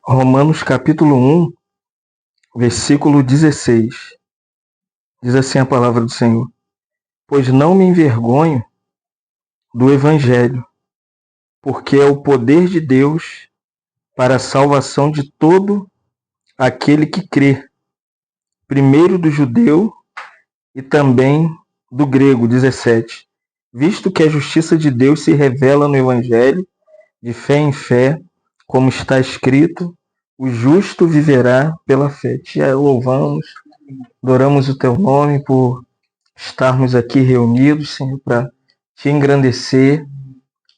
Romanos capítulo 1, versículo 16. Diz assim a palavra do Senhor: Pois não me envergonho do Evangelho, porque é o poder de Deus para a salvação de todo aquele que crê, primeiro do judeu e também do grego. 17. Visto que a justiça de Deus se revela no Evangelho, de fé em fé, como está escrito, o justo viverá pela fé. Te louvamos, adoramos o teu nome por estarmos aqui reunidos, Senhor, para te engrandecer.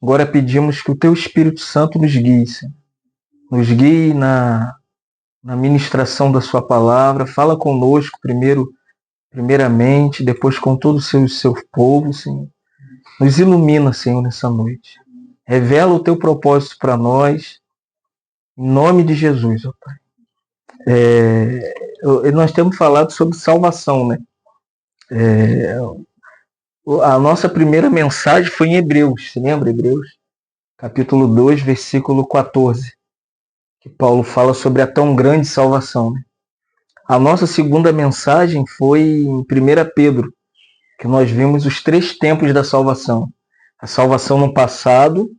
Agora pedimos que o teu Espírito Santo nos guie, Senhor. Nos guie na ministração da sua palavra. Fala conosco primeiramente, depois com todo o seu povo, Senhor. Nos ilumina, Senhor, nessa noite. Revela o teu propósito para nós, em nome de Jesus, ó Pai. Nós temos falado sobre salvação, né? A nossa primeira mensagem foi em Hebreus, se lembra? Hebreus, capítulo 2, versículo 14, que Paulo fala sobre a tão grande salvação, né? A nossa segunda mensagem foi em 1 Pedro, que nós vimos os 3 tempos da salvação. A salvação no passado,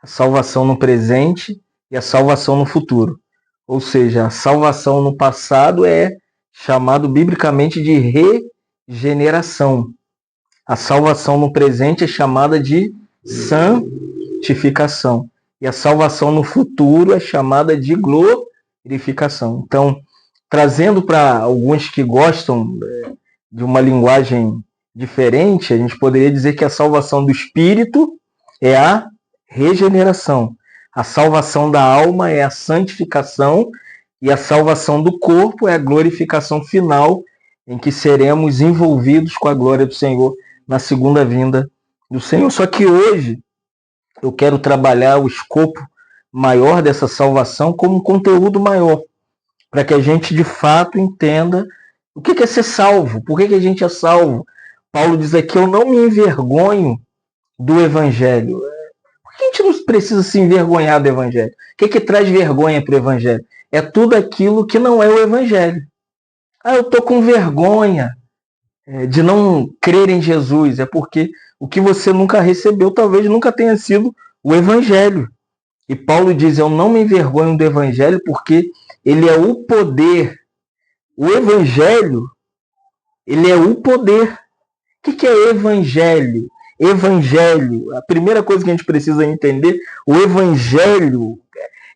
a salvação no presente e a salvação no futuro. Ou seja, a salvação no passado é chamado biblicamente de regeneração. A salvação no presente é chamada de santificação. E a salvação no futuro é chamada de glorificação. Então, trazendo para alguns que gostam de uma linguagem diferente, a gente poderia dizer que a salvação do espírito é a regeneração. A salvação da alma é a santificação e a salvação do corpo é a glorificação final, em que seremos envolvidos com a glória do Senhor na segunda vinda do Senhor. Só que hoje eu quero trabalhar o escopo maior dessa salvação como um conteúdo maior, para que a gente de fato entenda o que é ser salvo, por que a gente é salvo. Paulo diz aqui: eu não me envergonho do Evangelho. Por que a gente não precisa se envergonhar do Evangelho? O que traz vergonha para o Evangelho? É tudo aquilo que não é o Evangelho. Eu estou com vergonha de não crer em Jesus. É porque o que você nunca recebeu talvez nunca tenha sido o Evangelho. E Paulo diz: eu não me envergonho do Evangelho porque ele é o poder. O Evangelho, ele é o poder. O que é Evangelho? Evangelho, a primeira coisa que a gente precisa entender, o Evangelho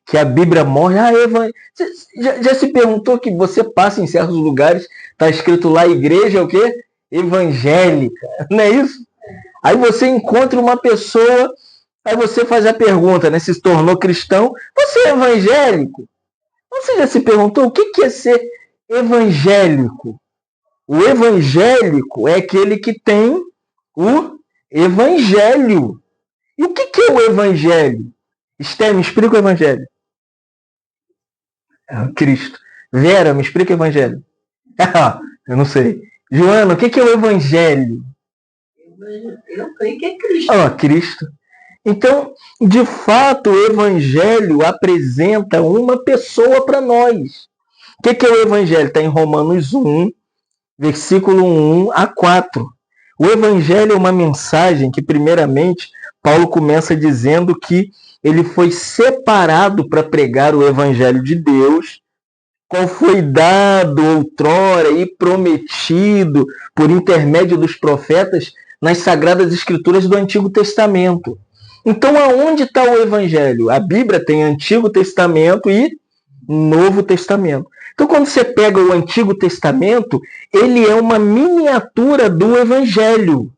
que a Bíblia mostra. Você já se perguntou que você passa em certos lugares, está escrito lá, igreja o quê? Evangélica, não é isso? Aí você encontra uma pessoa, aí você faz a pergunta, né? Se tornou cristão, você é evangélico? Você já se perguntou o que é ser evangélico? O evangélico é aquele que tem o Evangelho. E o que é o Evangelho? Esther, me explica o Evangelho. Cristo. Vera, me explica o Evangelho. Eu não sei. Joana, o que é o Evangelho? Eu creio que é Cristo. Cristo. Então, de fato, o Evangelho apresenta uma pessoa para nós. O que é o Evangelho? Está em Romanos 1, versículo 1 a 4. O Evangelho é uma mensagem que, primeiramente, Paulo começa dizendo que ele foi separado para pregar o Evangelho de Deus, qual foi dado outrora e prometido por intermédio dos profetas nas Sagradas Escrituras do Antigo Testamento. Então, aonde está o Evangelho? A Bíblia tem Antigo Testamento e Novo Testamento. Então, quando você pega o Antigo Testamento, ele é uma miniatura do Evangelho.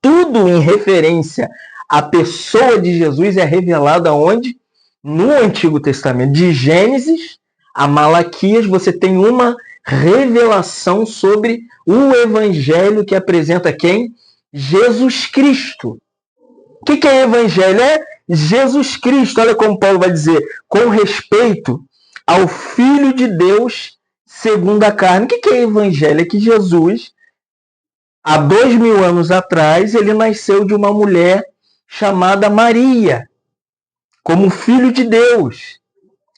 Tudo em referência à pessoa de Jesus é revelado aonde? No Antigo Testamento. De Gênesis a Malaquias, você tem uma revelação sobre o Evangelho que apresenta quem? Jesus Cristo. O que é Evangelho? É Jesus Cristo. Olha como Paulo vai dizer, com respeito ao Filho de Deus segundo a carne. O que é Evangelho? É que Jesus, há 2000 anos atrás, ele nasceu de uma mulher chamada Maria, como Filho de Deus.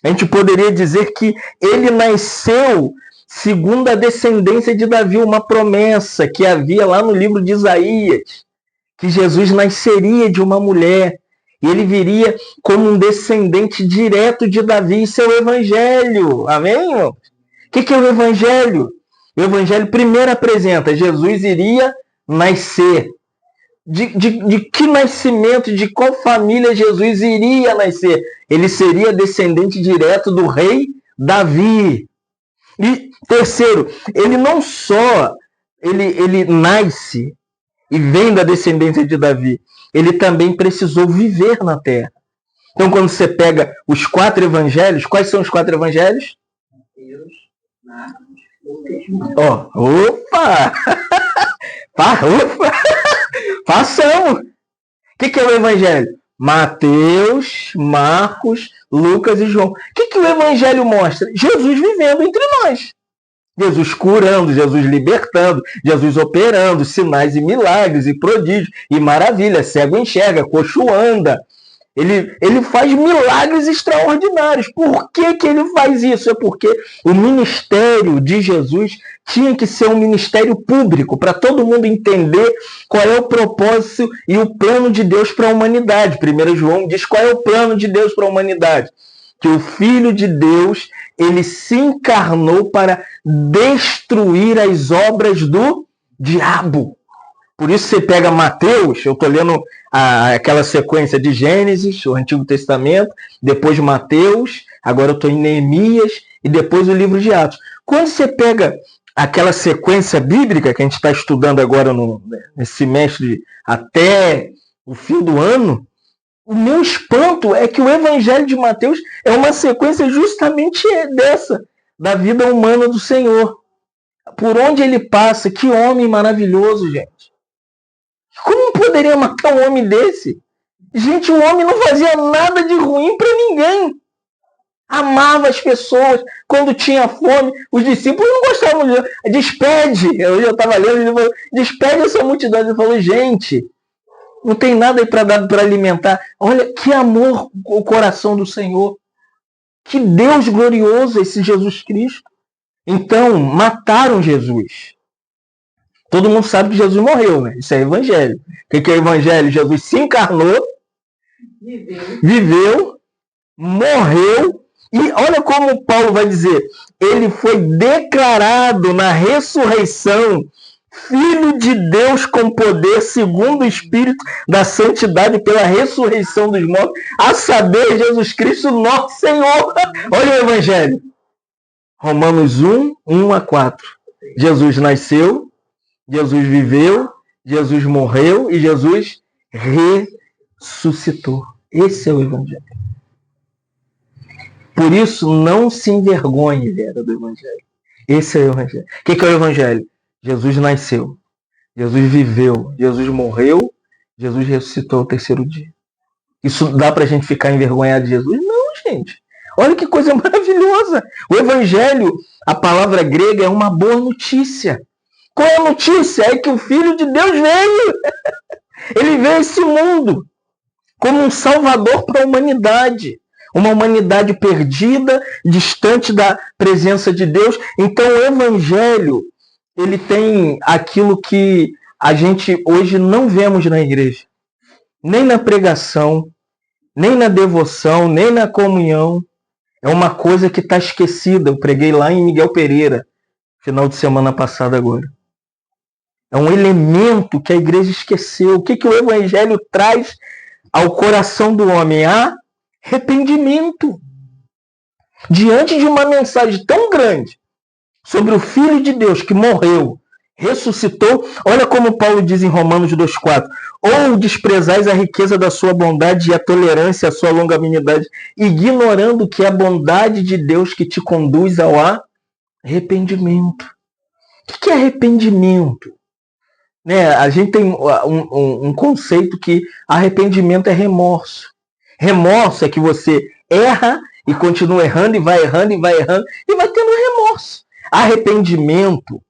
A gente poderia dizer que ele nasceu segundo a descendência de Davi, uma promessa que havia lá no livro de Isaías, que Jesus nasceria de uma mulher e ele viria como um descendente direto de Davi. Isso é o Evangelho. Amém, irmão? O que é o Evangelho? O Evangelho primeiro apresenta: Jesus iria nascer. De que nascimento, de qual família Jesus iria nascer? Ele seria descendente direto do rei Davi. E terceiro, ele não só ele nasce e vem da descendência de Davi, ele também precisou viver na terra. Então, quando você pega os 4 evangelhos, quais são os 4 evangelhos? Opa! Opa! Façamos! O que é o evangelho? Mateus, Marcos, Lucas e João. O que o evangelho mostra? Jesus vivendo entre nós. Jesus curando, Jesus libertando, Jesus operando, sinais e milagres e prodígios e maravilhas. Cego enxerga, coxo anda. Ele faz milagres extraordinários. Por que ele faz isso? É porque o ministério de Jesus tinha que ser um ministério público, para todo mundo entender qual é o propósito e o plano de Deus para a humanidade. 1 João diz qual é o plano de Deus para a humanidade. Que o Filho de Deus, ele se encarnou para destruir as obras do diabo. Por isso você pega Mateus, eu estou lendo aquela sequência de Gênesis, o Antigo Testamento, depois de Mateus, agora eu estou em Neemias e depois o livro de Atos. Quando você pega aquela sequência bíblica que a gente está estudando agora nesse semestre até o fim do ano, o meu espanto é que o Evangelho de Mateus é uma sequência justamente dessa, da vida humana do Senhor. Por onde ele passa, que homem maravilhoso, gente. Como poderia matar um homem desse? Gente, o homem não fazia nada de ruim para ninguém. Amava as pessoas. Quando tinha fome, os discípulos não gostavam de... Despede. Eu estava lendo, ele falou, despede essa multidão. Ele falou, gente, não tem nada aí para dar para alimentar. Olha que amor o coração do Senhor. Que Deus glorioso esse Jesus Cristo. Então, mataram Jesus. Todo mundo sabe que Jesus morreu, né? Isso é evangelho. O que é evangelho? Jesus se encarnou, viveu, morreu, e olha como Paulo vai dizer, ele foi declarado na ressurreição Filho de Deus com poder, segundo o Espírito da Santidade, pela ressurreição dos mortos, a saber, Jesus Cristo, nosso Senhor. Olha o evangelho. Romanos 1, 1 a 4. Jesus nasceu, Jesus viveu, Jesus morreu e Jesus ressuscitou. Esse é o Evangelho. Por isso, não se envergonhe, Vera, do Evangelho. Esse é o Evangelho. O que é o Evangelho? Jesus nasceu, Jesus viveu, Jesus morreu, Jesus ressuscitou ao 3º dia. Isso dá pra gente ficar envergonhado de Jesus? Não, gente. Olha que coisa maravilhosa. O Evangelho, a palavra grega, é uma boa notícia. Qual é a notícia? É que o Filho de Deus veio. Ele veio a esse mundo como um salvador para a humanidade. Uma humanidade perdida, distante da presença de Deus. Então o Evangelho, ele tem aquilo que a gente hoje não vemos na igreja. Nem na pregação, nem na devoção, nem na comunhão. É uma coisa que está esquecida. Eu preguei lá em Miguel Pereira, final de semana passada agora. É um elemento que a igreja esqueceu. O que o Evangelho traz ao coração do homem? Arrependimento. Diante de uma mensagem tão grande sobre o Filho de Deus que morreu, ressuscitou, olha como Paulo diz em Romanos 2,4. Ou desprezais a riqueza da sua bondade e a tolerância, a sua longanimidade, ignorando que é a bondade de Deus que te conduz ao arrependimento. O que é arrependimento? A gente tem um conceito que arrependimento é remorso. Remorso é que você erra e continua errando e vai errando e vai errando e vai tendo remorso. Arrependimento,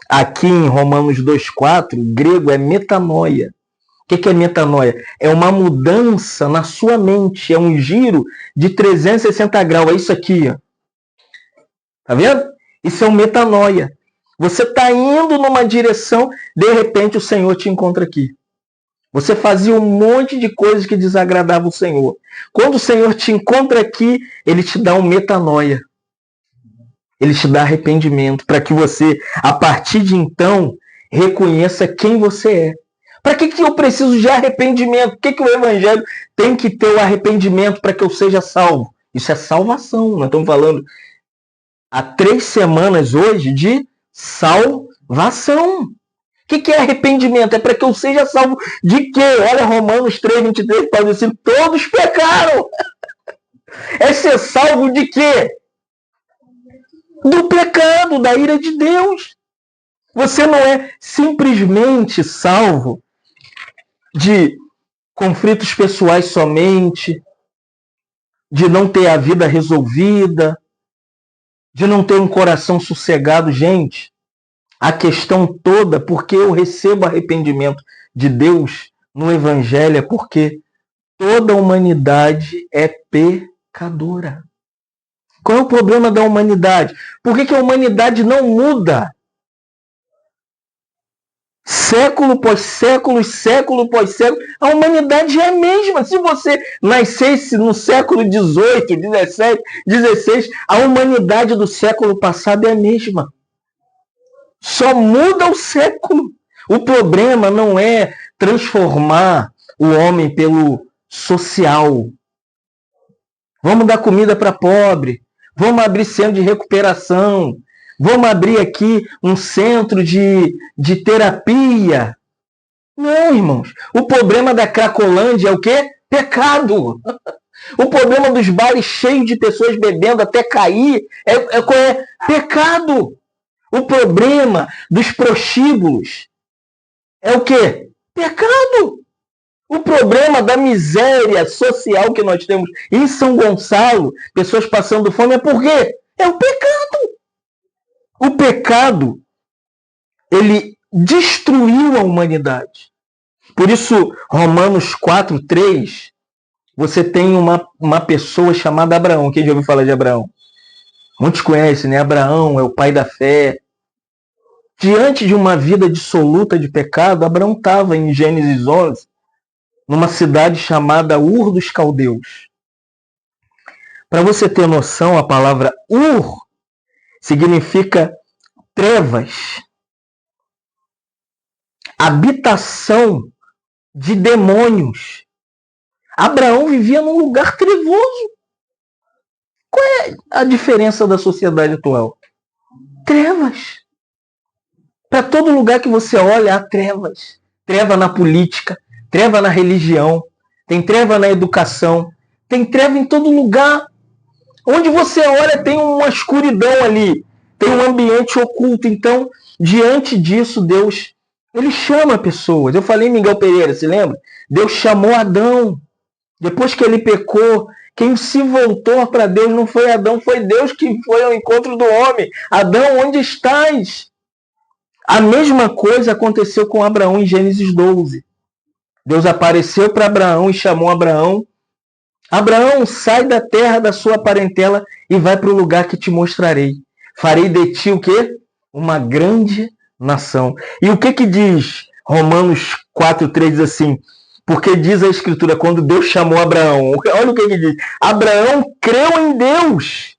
aqui em Romanos 2,4, grego é metanoia. O que é metanoia? É uma mudança na sua mente, é um giro de 360 graus. É isso aqui, ó. Tá vendo? Isso é um metanoia. Você está indo numa direção, de repente o Senhor te encontra aqui. Você fazia um monte de coisas que desagradavam o Senhor. Quando o Senhor te encontra aqui, Ele te dá um metanoia. Ele te dá arrependimento, para que você, a partir de então, reconheça quem você é. Para que eu preciso de arrependimento? Por que o Evangelho tem que ter o arrependimento para que eu seja salvo? Isso é salvação. Nós estamos falando há 3 semanas hoje de salvação. O que é arrependimento? É para que eu seja salvo de quê? Olha Romanos 3:23, Paulo diz assim, todos pecaram. É ser salvo de quê? Do pecado, da ira de Deus. Você não é simplesmente salvo de conflitos pessoais somente, de não ter a vida resolvida, de não ter um coração sossegado. Gente, a questão toda, porque eu recebo arrependimento de Deus no Evangelho, é porque toda a humanidade é pecadora. Qual é o problema da humanidade? Por que a humanidade não muda? Século após século, século após século, a humanidade é a mesma. Se você nascesse no século XVIII, XVII, XVI, a humanidade do século passado é a mesma. Só muda o século. O problema não é transformar o homem pelo social. Vamos dar comida para pobre. Vamos abrir centro de recuperação. Vamos abrir aqui um centro de terapia. Não, irmãos. O problema da Cracolândia é o quê? Pecado. O problema dos bares cheios de pessoas bebendo até cair é pecado. O problema dos prostíbulos é o quê? Pecado. O problema da miséria social que nós temos em São Gonçalo, pessoas passando fome, é por quê? É o pecado. O pecado, ele destruiu a humanidade. Por isso, Romanos 4:3, você tem uma pessoa chamada Abraão. Quem já ouviu falar de Abraão? Muitos conhecem, né? Abraão é o pai da fé. Diante de uma vida dissoluta de pecado, Abraão estava em Gênesis 11, numa cidade chamada Ur dos Caldeus. Para você ter noção, a palavra Ur significa trevas, habitação de demônios. Abraão vivia num lugar trevoso. Qual é a diferença da sociedade atual? Trevas. Para todo lugar que você olha, há trevas. Treva na política, treva na religião, tem treva na educação, tem treva em todo lugar. Onde você olha tem uma escuridão ali, tem um ambiente oculto. Então, diante disso, Deus, ele chama pessoas. Eu falei em Miguel Pereira, se lembra? Deus chamou Adão. Depois que ele pecou, quem se voltou para Deus não foi Adão, foi Deus que foi ao encontro do homem. Adão, onde estás? A mesma coisa aconteceu com Abraão em Gênesis 12. Deus apareceu para Abraão e chamou Abraão. Abraão, sai da terra da sua parentela e vai para o lugar que te mostrarei. Farei de ti o quê? Uma grande nação. E o que diz Romanos 4:3, diz assim, porque diz a Escritura, quando Deus chamou Abraão, olha o que diz, Abraão creu em Deus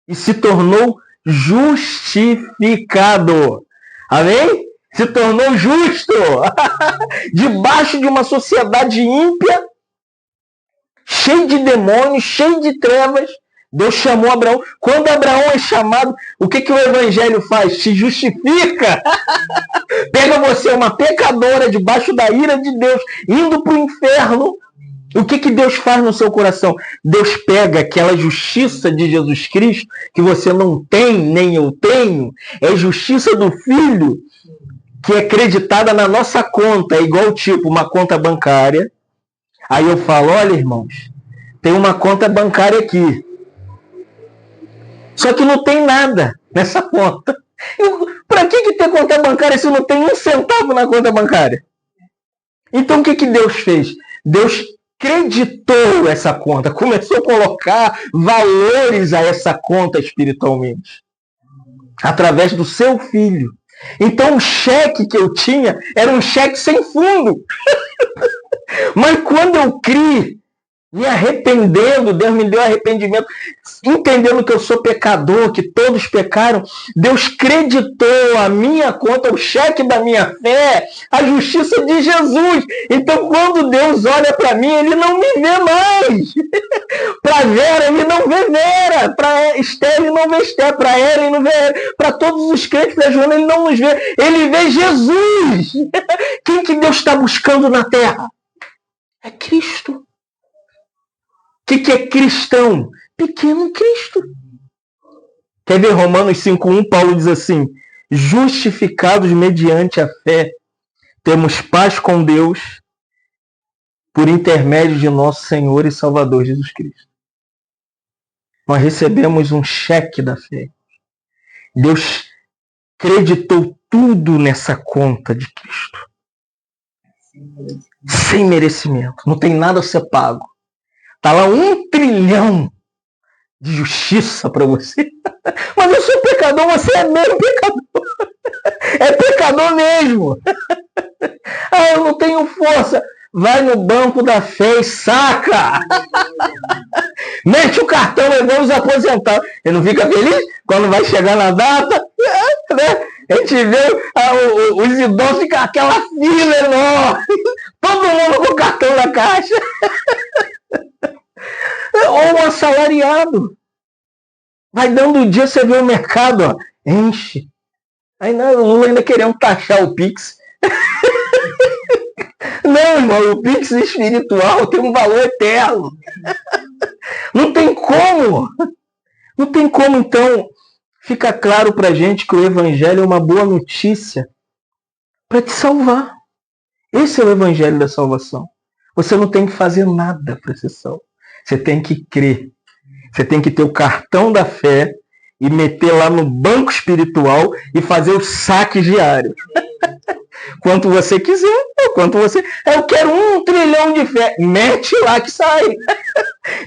e se tornou justificado. Amém? Se tornou justo. Debaixo de uma sociedade ímpia, cheio de demônios, cheio de trevas, Deus chamou Abraão. Quando Abraão é chamado, o que o Evangelho faz? Te justifica. Pega você, uma pecadora, debaixo da ira de Deus, indo para o inferno. O que Deus faz no seu coração? Deus pega aquela justiça de Jesus Cristo, que você não tem, nem eu tenho, é justiça do Filho, que é creditada na nossa conta, é igual tipo uma conta bancária. Aí eu falo, olha irmãos, tem uma conta bancária aqui. Só que não tem nada nessa conta. Para que ter conta bancária se não tem um centavo na conta bancária? Então o que Deus fez? Deus creditou essa conta, começou a colocar valores a essa conta espiritualmente, através do seu filho. Então o cheque que eu tinha era um cheque sem fundo. Mas quando eu criei, me arrependendo, Deus me deu arrependimento, entendendo que eu sou pecador, que todos pecaram, Deus creditou a minha conta, o cheque da minha fé, a justiça de Jesus. Então, quando Deus olha para mim, Ele não me vê mais. Para Vera, Ele não vê Vera. Para Esther, Ele não vê Esther. Para ela, Ele não vê ela. Para todos os crentes da Joana, Ele não nos vê. Ele vê Jesus. Quem que Deus está buscando na terra? É Cristo. O que é cristão? Pequeno Cristo. Quer ver Romanos 5:1? Paulo diz assim: justificados mediante a fé, temos paz com Deus por intermédio de nosso Senhor e Salvador Jesus Cristo. Nós recebemos um cheque da fé. Deus creditou tudo nessa conta de Cristo. Sem merecimento. Não tem nada a ser pago. Está lá 1 trilhão de justiça para você. Mas eu sou pecador, você é mesmo pecador. É pecador mesmo. Ah, eu não tenho força. Vai no banco da fé e saca. Mete o cartão e vamos aposentar. Ele não fica feliz quando vai chegar na data? Né? A gente vê os idosos ficam aquela fila enorme. Todo mundo com o cartão na caixa. Ou um assalariado. Vai dando o dia, você vê o mercado, ó, enche. Aí o Lula ainda querendo taxar o Pix. Não, irmão, o Pix espiritual tem um valor eterno. Não tem como. Não tem como, então, fica claro pra gente que o Evangelho é uma boa notícia para te salvar. Esse é o Evangelho da salvação. Você não tem que fazer nada para ser salvo. Você tem que crer. Você tem que ter o cartão da fé e meter lá no banco espiritual e fazer os saques diários. Quanto você quiser, quanto você... Eu quero 1 trilhão de fé. Mete lá que sai.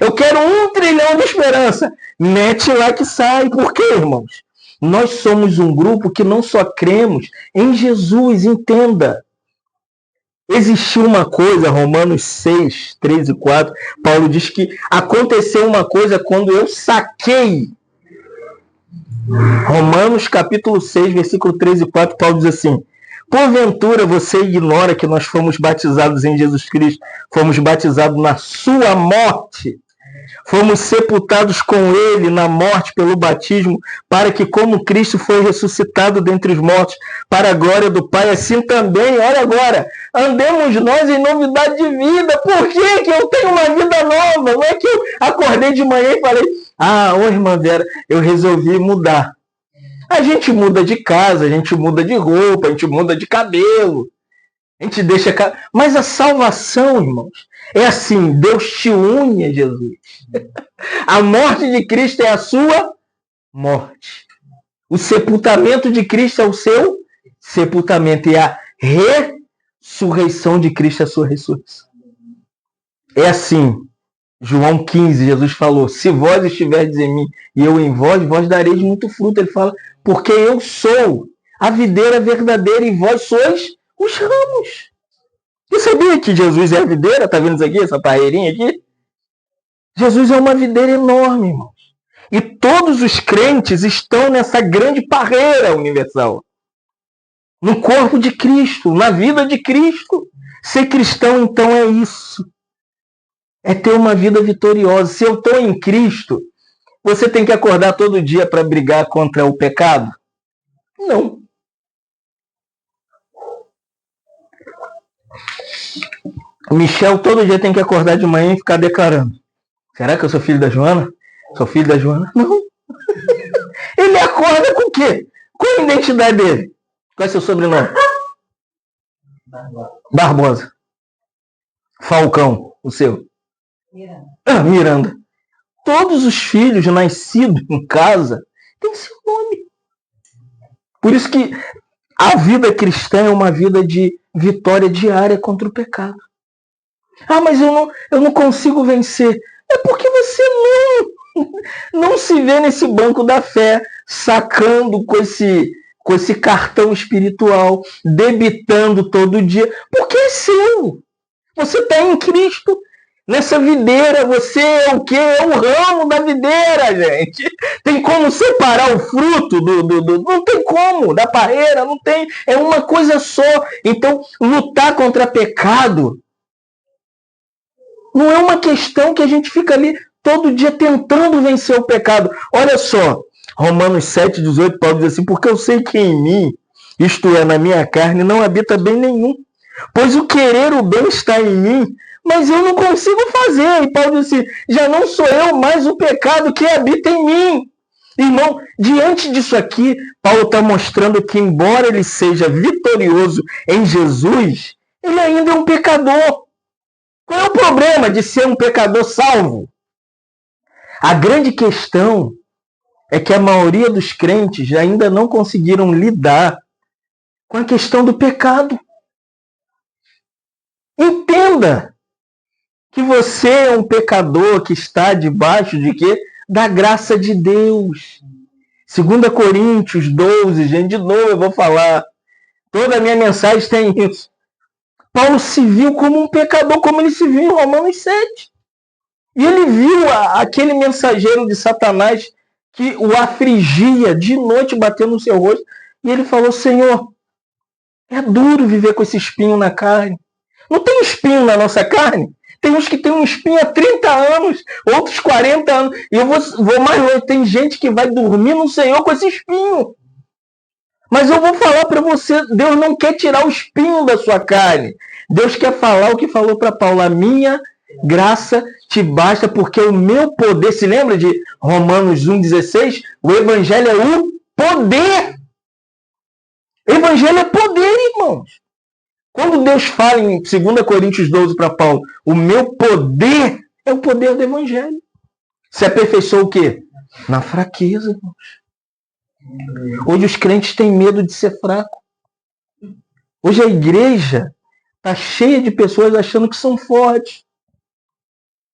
Eu quero 1 trilhão de esperança. Mete lá que sai. Por quê, irmãos? Nós somos um grupo que não só cremos em Jesus, entenda. Existiu uma coisa, Romanos 6, 3 e 4, Paulo diz que aconteceu uma coisa quando eu saquei. Romanos capítulo 6, versículo 3 e 4, Paulo diz assim: porventura você ignora que nós fomos batizados em Jesus Cristo, fomos batizados na sua morte, fomos sepultados com ele na morte pelo batismo, para que como Cristo foi ressuscitado dentre os mortos, para a glória do Pai, assim também, olha agora, andemos nós em novidade de vida. Por que eu tenho uma vida nova? Não é que eu acordei de manhã e falei: ô irmã Vera, eu resolvi mudar. A gente muda de casa, a gente muda de roupa, a gente muda de cabelo, a gente deixa... Mas a salvação, irmãos, é assim, Deus te une a Jesus. A morte de Cristo é a sua morte. O sepultamento de Cristo é o seu sepultamento. E a ressurreição de Cristo é a sua ressurreição. É assim, João 15, Jesus falou: se vós estiverdes em mim e eu em vós, vós dareis muito fruto. Ele fala: porque eu sou a videira verdadeira e vós sois os ramos. Você sabia que Jesus é a videira? Tá vendo isso aqui, essa parreirinha aqui? Jesus é uma videira enorme, irmãos. E todos os crentes estão nessa grande parreira universal. No corpo de Cristo, na vida de Cristo. Ser cristão, então, é isso. É ter uma vida vitoriosa. Se eu estou em Cristo, você tem que acordar todo dia para brigar contra o pecado? Não. O Michel todo dia tem que acordar de manhã e ficar declarando: será que eu sou filho da Joana? Sou filho da Joana? Não. Ele acorda com o quê? Qual a identidade dele? Qual é seu sobrenome? Barbosa. Falcão, o seu? Miranda. Miranda. Todos os filhos nascidos em casa têm seu nome. Por isso que A vida cristã é uma vida de vitória diária contra o pecado. Ah, mas eu não consigo vencer. É porque você não se vê nesse banco da fé, sacando com esse cartão espiritual, debitando todo dia, porque é seu. Você está em Cristo. Nessa videira, você é o quê? É o ramo da videira, gente. Tem como separar o fruto Não tem como, da parreira, não tem. É uma coisa só. Então, lutar contra pecado não é uma questão que a gente fica ali todo dia tentando vencer o pecado. Olha só, Romanos 7,18, Paulo diz assim, porque eu sei que em mim, isto é, na minha carne, não habita bem nenhum. Pois o querer o bem está em mim, mas eu não consigo fazer. E Paulo diz assim, já não sou eu, mas o pecado que habita em mim. Irmão, diante disso aqui, Paulo está mostrando que, embora ele seja vitorioso em Jesus, ele ainda é um pecador. Qual é o problema de ser um pecador salvo? A grande questão é que a maioria dos crentes ainda não conseguiram lidar com a questão do pecado. Entenda que você é um pecador que está debaixo de quê? Da graça de Deus. 2 Coríntios 12, gente, de novo eu vou falar. Toda a minha mensagem tem isso. Paulo se viu como um pecador, como ele se viu em Romanos 7. E ele viu aquele mensageiro de Satanás que o afligia de noite, batendo no seu rosto. E ele falou, Senhor, é duro viver com esse espinho na carne. Não tem espinho na nossa carne? Tem uns que tem um espinho há 30 anos, outros 40 anos. E eu vou mais longe. Tem gente que vai dormir no Senhor com esse espinho. Mas eu vou falar para você, Deus não quer tirar o espinho da sua carne. Deus quer falar o que falou para Paulo. A minha graça te basta, porque o meu poder... Se lembra de Romanos 1,16? O evangelho é o poder. Evangelho é poder, irmãos. Quando Deus fala em 2 Coríntios 12 para Paulo, o meu poder é o poder do evangelho. Se aperfeiçoou o quê? Na fraqueza, irmãos. Hoje os crentes têm medo de ser fraco. Hoje a igreja está cheia de pessoas achando que são fortes,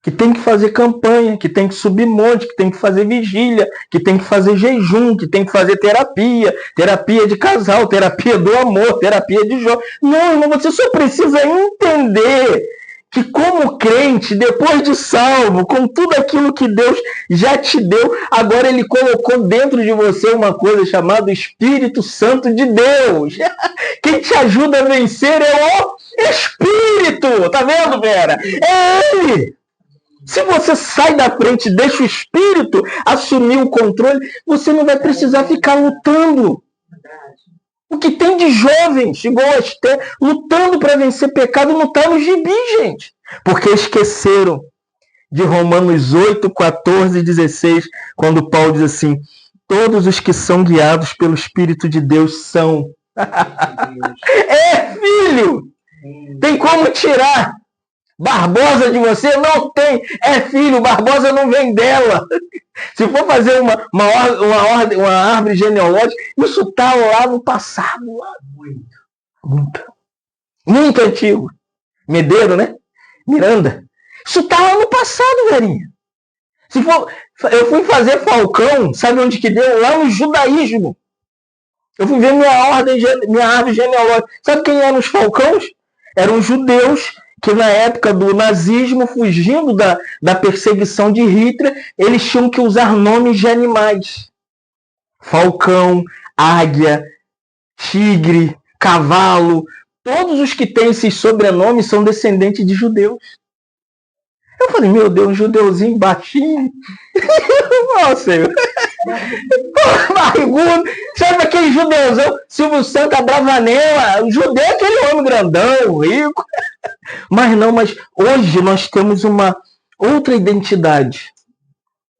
que tem que fazer campanha, que tem que subir monte, que tem que fazer vigília, que tem que fazer jejum, que tem que fazer terapia, terapia de casal, terapia do amor, terapia de jovem. Não, irmão, você só precisa entender que como crente, depois de salvo, com tudo aquilo que Deus já te deu, agora Ele colocou dentro de você uma coisa chamada Espírito Santo de Deus. Quem te ajuda a vencer é o Espírito. Tá vendo, Vera? É Ele. Se você sai da frente e deixa o Espírito assumir o controle, você não vai precisar ficar lutando. O que tem de jovens, igual a Esther, lutando para vencer pecado, não está no gibi, gente. Porque esqueceram de Romanos 8, 14 e 16, quando Paulo diz assim, todos os que são guiados pelo Espírito de Deus são. É, filho! Tem como tirar Barbosa de você? Não tem. É filho, Barbosa não vem dela. Se for fazer uma árvore genealógica, isso está lá no passado. Muito antigo. Medeiro, né? Miranda. Isso está lá no passado, velhinha. Se for, eu fui fazer Falcão, sabe onde que deu? Lá no judaísmo. Eu fui ver minha árvore genealógica. Sabe quem eram os falcões? Eram judeus que na época do nazismo, fugindo da perseguição de Hitler, eles tinham que usar nomes de animais. Falcão, águia, tigre, cavalo. Todos os que têm esses sobrenomes são descendentes de judeus. Eu falei, meu Deus, um judeuzinho baixinho. Nossa, barrigudo. Sabe aquele judeuzão? Silvio Santos, Abravanel. O judeu é aquele homem grandão, rico. Mas hoje nós temos uma outra identidade.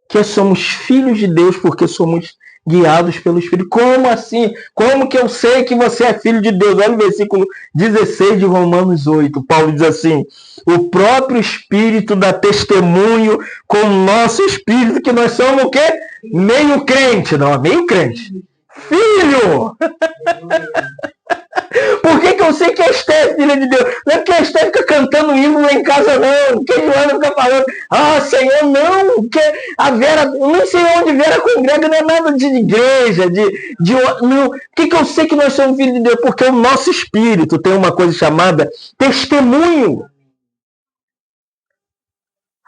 Que somos filhos de Deus porque somos guiados pelo Espírito. Como assim? Como que eu sei que você é filho de Deus? Olha o versículo 16 de Romanos 8. Paulo diz assim, o próprio Espírito dá testemunho com o nosso Espírito que nós somos o quê? Meio crente. Não, meio crente. Filho! Por que eu sei que a Esther é filha de Deus? Não é porque a Esther fica cantando hino lá em casa, não. Que a Joana fica falando, Senhor, não. Que a Vera, eu não sei onde Vera congrega, não é nada de igreja, não. Por que eu sei que nós somos filhos de Deus? Porque o nosso espírito tem uma coisa chamada testemunho.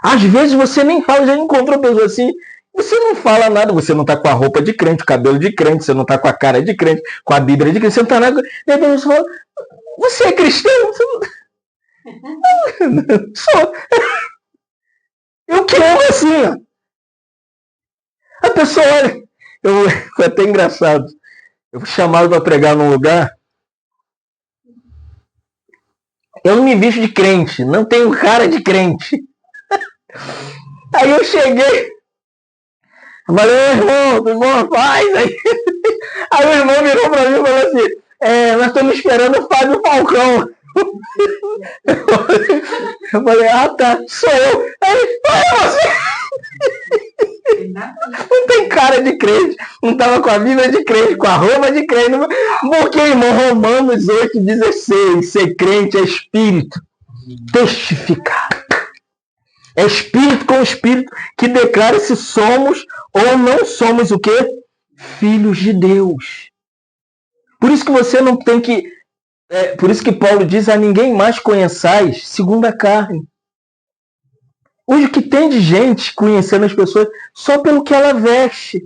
Às vezes você nem fala, já encontrou pessoa assim, você não fala nada, você não tá com a roupa de crente, o cabelo de crente, você não tá com a cara de crente, com a Bíblia de crente, você não tá nada. De repente você fala, você é cristão? Você não... Sou. Eu que amo assim, ó. A pessoa olha, foi até engraçado. Eu fui chamado para pregar num lugar. Eu não me visto de crente, não tenho cara de crente. Aí eu cheguei. Falei, irmão, tudo bom? Paz. Aí o irmão virou pra mim e falou assim, nós estamos esperando o Fábio Falcão. Eu falei, tá, sou eu. Aí, você. Não tem cara de crente, não tava com a Bíblia de crente, com a roupa de crente. Porque, irmão, Romanos 8,16, ser crente é espírito, testificar. É espírito com espírito que declara se somos ou não somos o quê? Filhos de Deus. Por isso que você não tem que... por isso que Paulo diz, a ninguém mais conheçais segundo a carne. Hoje o que tem de gente conhecendo as pessoas só pelo que ela veste.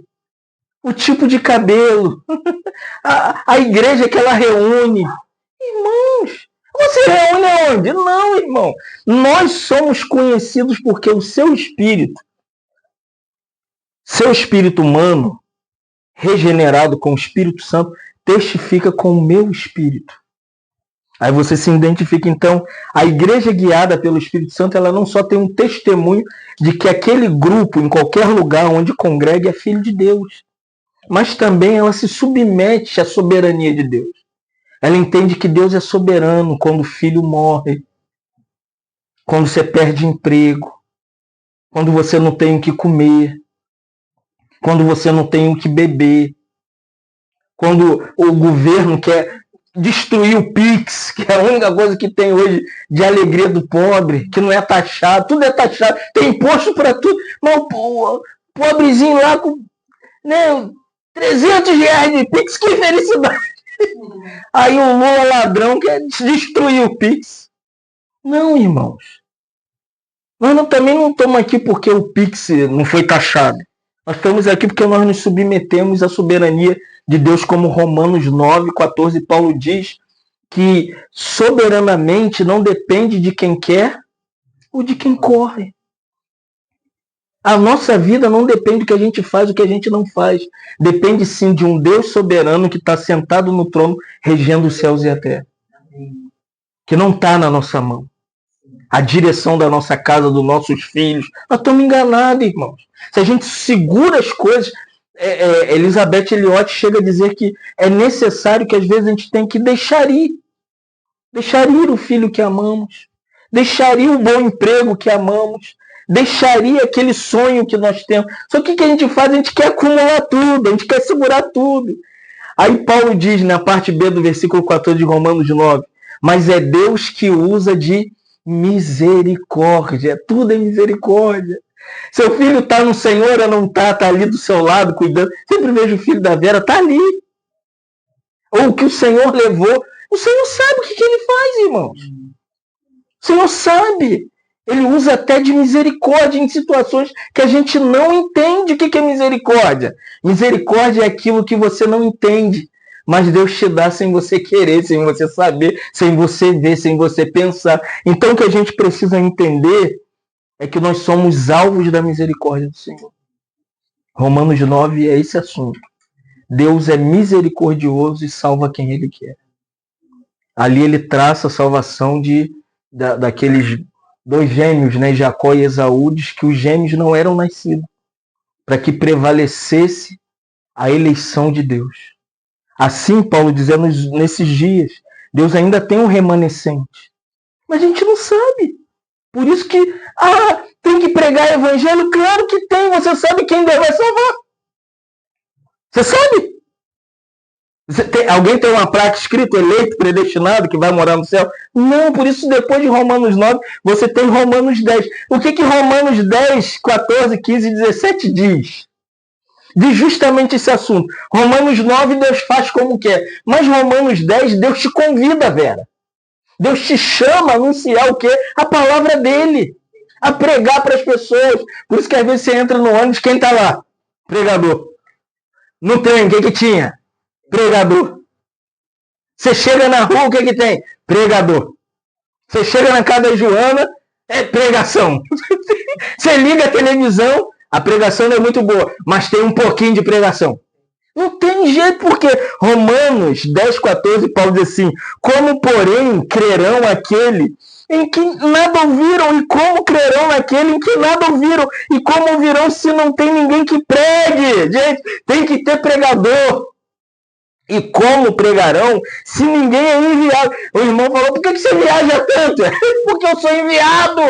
O tipo de cabelo. a igreja que ela reúne. Irmãos, você reúne aonde? Não, irmão. Nós somos conhecidos porque o seu espírito humano, regenerado com o Espírito Santo, testifica com o meu espírito. Aí você se identifica, então, a igreja guiada pelo Espírito Santo, ela não só tem um testemunho de que aquele grupo, em qualquer lugar onde congregue, é filho de Deus, mas também ela se submete à soberania de Deus. Ela entende que Deus é soberano quando o filho morre, quando você perde emprego, quando você não tem o que comer, quando você não tem o que beber, quando o governo quer destruir o Pix, que é a única coisa que tem hoje de alegria do pobre, que não é taxado, tudo é taxado, tem imposto para tudo, mas o pobrezinho lá com R$300 de Pix, que felicidade! Aí o Lula ladrão quer destruir o Pix. Não, irmãos. Nós também não estamos aqui porque o Pix não foi taxado. Nós estamos aqui porque nós nos submetemos à soberania de Deus, como Romanos 9,14, Paulo diz que soberanamente não depende de quem quer ou de quem corre. A nossa vida não depende do que a gente faz, do que a gente não faz. Depende sim de um Deus soberano que está sentado no trono, regendo os céus e a terra. Que não está na nossa mão. A direção da nossa casa, dos nossos filhos. Nós estamos enganados, irmãos. Se a gente segura as coisas... Elizabeth Elliot chega a dizer que é necessário que às vezes a gente tem que deixar ir. Deixar ir o filho que amamos. Deixar ir o bom emprego que amamos. Deixaria aquele sonho que nós temos. Só que o que a gente faz? A gente quer acumular tudo, a gente quer segurar tudo. Aí Paulo diz na parte B do versículo 14 de Romanos 9, mas é Deus que usa de misericórdia. Tudo é misericórdia. Seu filho está no Senhor ou não está? Está ali do seu lado, cuidando. Sempre vejo o filho da Vera, está ali. Ou o que o Senhor levou. O Senhor sabe o que ele faz, irmãos. O Senhor sabe. Ele usa até de misericórdia em situações que a gente não entende. O que é misericórdia? Misericórdia é aquilo que você não entende, mas Deus te dá sem você querer, sem você saber, sem você ver, sem você pensar. Então o que a gente precisa entender é que nós somos alvos da misericórdia do Senhor. Romanos 9 é esse assunto. Deus é misericordioso e salva quem Ele quer. Ali ele traça a salvação daqueles 2 gêmeos, né, Jacó e Esaú, diz que os gêmeos não eram nascidos, para que prevalecesse a eleição de Deus. Assim, Paulo dizendo, nesses dias, Deus ainda tem um remanescente. Mas a gente não sabe. Por isso que, tem que pregar o evangelho? Claro que tem. Você sabe quem Deus vai salvar. Você sabe? Alguém tem uma placa escrita eleito, predestinado, que vai morar no céu? Não, por isso depois de Romanos 9, você tem Romanos 10. O que Romanos 10, 14, 15 e 17 diz? Diz justamente esse assunto. Romanos 9, Deus faz como quer. Mas Romanos 10, Deus te convida, Vera. Deus te chama a anunciar o quê? A palavra dele. A pregar para as pessoas. Por isso que às vezes você entra no ônibus, quem está lá? Pregador. No trem, o que tinha? Pregador. Você chega na rua, o que tem? Pregador. Você chega na casa da Joana, é pregação. Você liga a televisão, a pregação não é muito boa, mas tem um pouquinho de pregação. Não tem jeito, porque Romanos 10, 14, Paulo diz assim: como, porém, crerão aquele em que nada ouviram, e como crerão naquele em que nada ouviram, e como ouvirão se não tem ninguém que pregue? Gente, tem que ter pregador. E como pregarão se ninguém é enviado? O irmão falou: por que você viaja tanto? Porque eu sou enviado.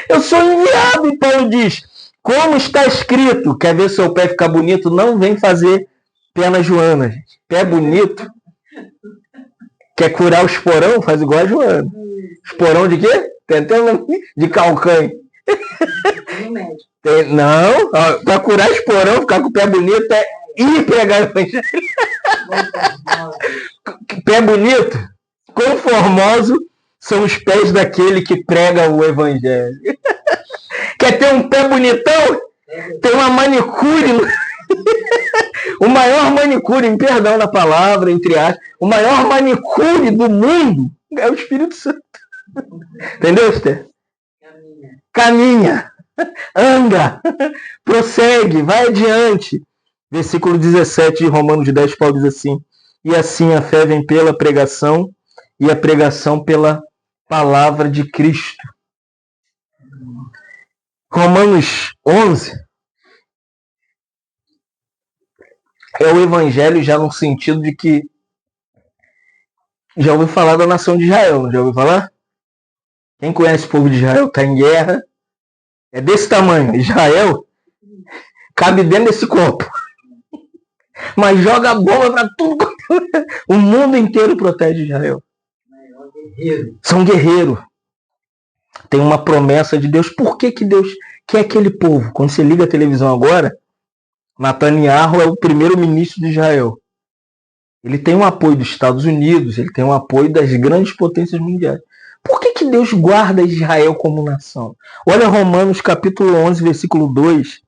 Eu sou enviado. E Paulo diz: como está escrito, quer ver seu pé ficar bonito? Não vem fazer pé na Joana, gente. Pé bonito. Quer curar o esporão? Faz igual a Joana. Esporão de quê? Tentando de calcanho. Não, para curar esporão, ficar com o pé bonito é ir pregar o evangelho. Pé bonito, quão formoso são os pés daquele que prega o evangelho. Quer ter um pé bonitão? Tem uma manicure. O maior manicure, perdão na palavra, entre aspas, o maior manicure do mundo é o Espírito Santo. Entendeu, Esther? Caminha. Anda. Prossegue. Vai adiante. Versículo 17 de Romanos 10, Paulo diz assim: e assim a fé vem pela pregação, e a pregação pela palavra de Cristo. Romanos 11 é o evangelho já no sentido de que já ouviu falar da nação de Israel, já ouviu falar? Quem conhece o povo de Israel está em guerra, é desse tamanho. Israel cabe dentro desse corpo. Mas joga bomba para tudo. O mundo inteiro protege Israel. São guerreiros. Tem uma promessa de Deus. Por que Deus quer aquele povo? Quando você liga a televisão agora, Netanyahu é o primeiro-ministro de Israel. Ele tem o apoio dos Estados Unidos, ele tem o apoio das grandes potências mundiais. Por que Deus guarda Israel como nação? Olha Romanos capítulo 11, versículo 2.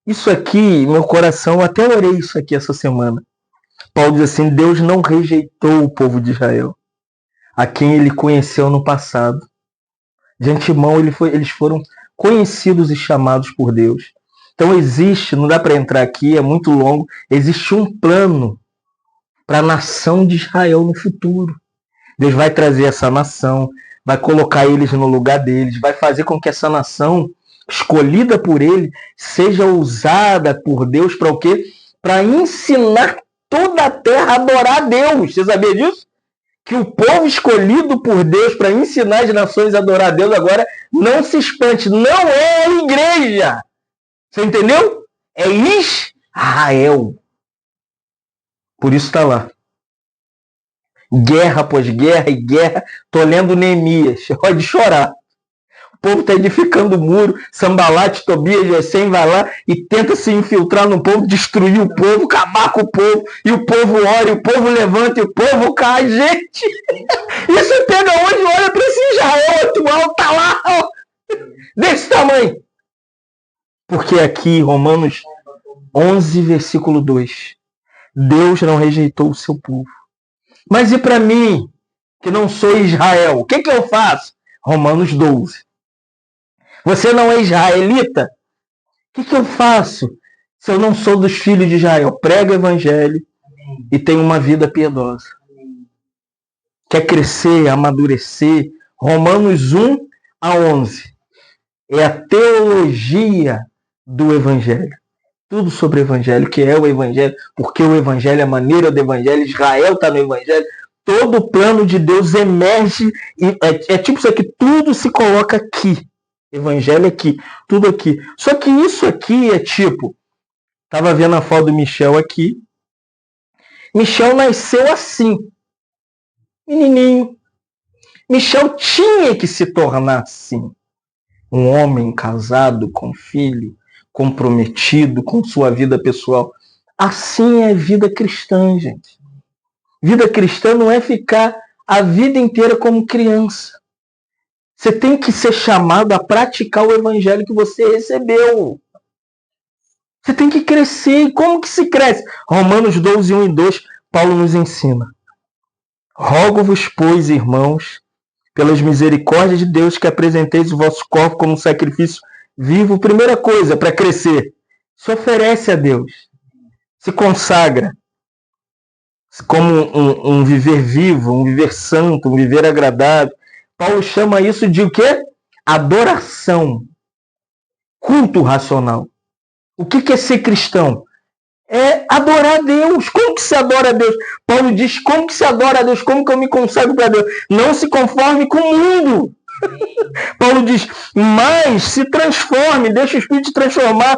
Isso aqui, meu coração, até orei isso aqui essa semana. Paulo diz assim: Deus não rejeitou o povo de Israel, a quem ele conheceu no passado. De antemão, eles foram conhecidos e chamados por Deus. Então existe, não dá para entrar aqui, é muito longo, existe um plano para a nação de Israel no futuro. Deus vai trazer essa nação, vai colocar eles no lugar deles, vai fazer com que essa nação escolhida por ele, seja usada por Deus para o quê? Para ensinar toda a terra a adorar a Deus. Você sabia disso? Que o povo escolhido por Deus para ensinar as nações a adorar a Deus agora, não se espante, não é a igreja. Você entendeu? É Israel. Por isso está lá. Guerra após guerra e guerra. Estou lendo Neemias. Pode chorar. O povo está edificando o muro, Sambalate, Tobias, Gesem vai lá e tenta se infiltrar no povo, destruir o povo, acabar com o povo, e o povo ora, e o povo levanta, e o povo cai. Gente, isso pega onde? Olha para esse Israel atual, tá lá, ó, desse tamanho. Porque aqui, Romanos 11, versículo 2, Deus não rejeitou o seu povo. Mas e para mim, que não sou Israel, o que eu faço? Romanos 12. Você não é israelita? O que eu faço se eu não sou dos filhos de Israel? Prega o evangelho e tenho uma vida piedosa. Quer crescer, amadurecer? Romanos 1 a 11. É a teologia do evangelho. Tudo sobre o evangelho, o que é o evangelho, porque o evangelho, a maneira do evangelho, Israel está no evangelho. Todo o plano de Deus emerge e é tipo isso aqui, tudo se coloca aqui. Evangelho aqui, tudo aqui. Só que isso aqui é tipo, estava vendo a foto do Michel aqui, Michel nasceu assim, menininho. Michel tinha que se tornar assim. Um homem casado, com filho, comprometido com sua vida pessoal. Assim é a vida cristã, gente. Vida cristã não é ficar a vida inteira como criança. Você tem que ser chamado a praticar o evangelho que você recebeu. Você tem que crescer. E como que se cresce? Romanos 12, 1 e 2, Paulo nos ensina. Rogo-vos, pois, irmãos, pelas misericórdias de Deus, que apresenteis o vosso corpo como um sacrifício vivo. Primeira coisa, para crescer, se oferece a Deus. Se consagra como um viver vivo, um viver santo, um viver agradável. Paulo chama isso de o quê? Adoração. Culto racional. O que é ser cristão? É adorar a Deus. Como que se adora a Deus? Paulo diz, como que se adora a Deus? Como que eu me consagro para Deus? Não se conforme com o mundo. Paulo diz, mas se transforme, deixa o Espírito te transformar